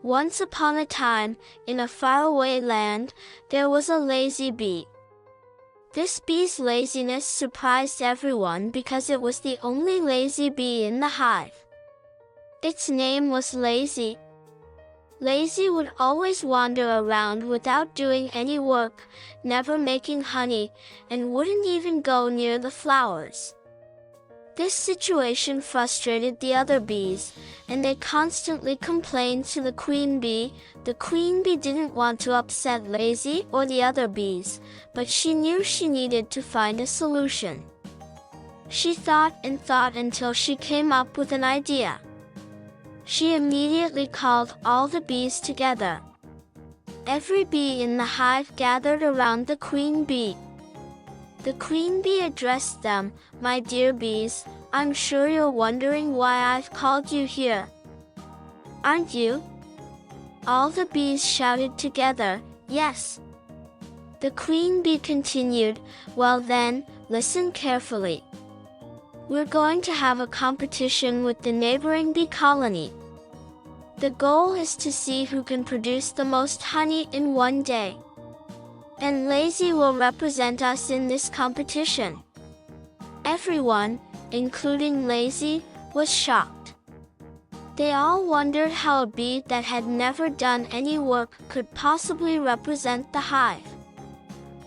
Once upon a time, in a faraway land, there was a lazy bee. This bee's laziness surprised everyone because it was the only lazy bee in the hive. Its name was Lazy. Lazy would always wander around without doing any work, never making honey, and wouldn't even go near the flowers. This situation frustrated the other bees, and they constantly complained to the queen bee. The queen bee didn't want to upset Lazy or the other bees, but she knew she needed to find a solution. She thought and thought until she came up with an idea. She immediately called all the bees together. Every bee in the hive gathered around the queen bee. The queen bee addressed them. "My dear bees, I'm sure you're wondering why I've called you here. Aren't you?" All the bees shouted together, "Yes." The queen bee continued, "Well then, listen carefully. We're going to have a competition with the neighboring bee colony. The goal is to see who can produce the most honey in one day. And Lazy will represent us in this competition." Everyone, including Lazy, was shocked. They all wondered how a bee that had never done any work could possibly represent the hive.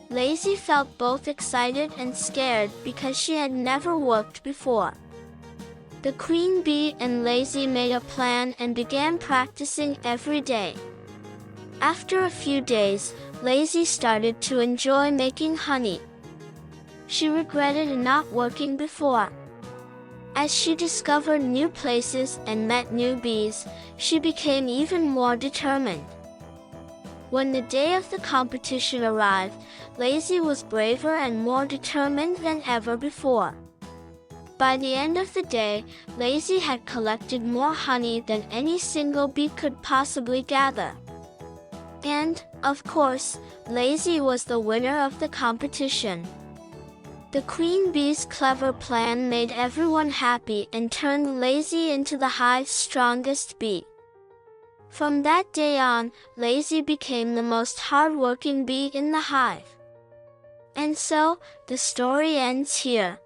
Lazy felt both excited and scared because she had never worked before. The queen bee and Lazy made a plan and began practicing every day. After a few days, Lazy started to enjoy making honey. She regretted not working before. As she discovered new places and met new bees, she became even more determined. When the day of the competition arrived, Lazy was braver and more determined than ever before. By the end of the day, Lazy had collected more honey than any single bee could possibly gather. And, of course, Lazy was the winner of the competition. The queen bee's clever plan made everyone happy and turned Lazy into the hive's strongest bee. From that day on, Lazy became the most hardworking bee in the hive. And so, the story ends here.